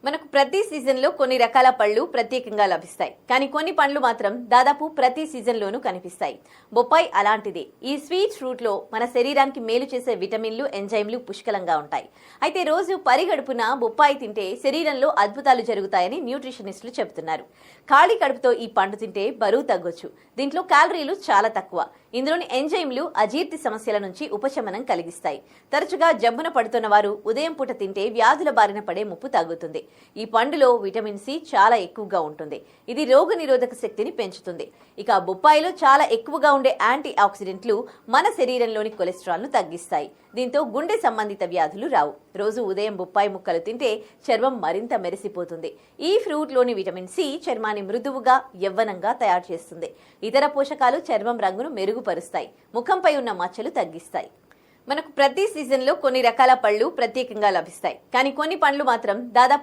మనకు ప్రతి సీజన్లో కొన్ని రకాల పళ్ళు ప్రత్యేకంగా లభిస్తాయి. కానీ కొన్ని పండ్లు మాత్రం దాదాపు ప్రతి సీజన్లోనూ కనిపిస్తాయి. బొప్పాయి అలాంటిదే. ఈ స్వీట్ ఫ్రూట్లో మన శరీరానికి మేలు చేసే విటమిన్లు, ఎంజైమ్లు పుష్కలంగా ఉంటాయి. అయితే రోజు పరిగడుపున బొప్పాయి తింటే శరీరంలో అద్భుతాలు జరుగుతాయని న్యూట్రిషనిస్టులు చెబుతున్నారు. ఖాళీ కడుపుతో ఈ పండు తింటే బరువు తగ్గొచ్చు. దీంట్లో క్యాలరీలు చాలా తక్కువ. ఇందులోని ఎంజైమ్లు అజీర్తి సమస్యల నుంచి ఉపశమనం కలిగిస్తాయి. తరచుగా జబ్బున పడుతున్న వారు ఉదయం పూట తింటే వ్యాధుల బారిన పడే ముప్పు తగ్గుతుంది. ఈ పండులో విటమిన్ సి చాలా ఎక్కువగా ఉంటుంది. ఇది రోగనిరోధక శక్తిని పెంచుతుంది. ఇక బొప్పాయిలో చాలా ఎక్కువగా ఉండే యాంటీ ఆక్సిడెంట్లు మన శరీరంలోని కొలెస్ట్రాల్ను తగ్గిస్తాయి. దీంతో గుండె సంబంధిత వ్యాధులు రావు. రోజు ఉదయం బొప్పాయి ముక్కలు తింటే చర్మం మరింత మెరిసిపోతుంది. ఈ ఫ్రూట్లోని విటమిన్ సి చర్మాన్ని మృదువుగా, యవ్వనంగా తయారు చేస్తుంది. ఇతర పోషకాలు చర్మం రంగును మెరుగుపరుస్తాయి. ముఖంపై ఉన్న మచ్చలు తగ్గిస్తాయి. మనకు ప్రతి సీజన్లో కొన్ని రకాల పళ్ళు ప్రత్యేకంగా లభిస్తాయి. కానీ కొన్ని పండ్లు మాత్రం దాదాపు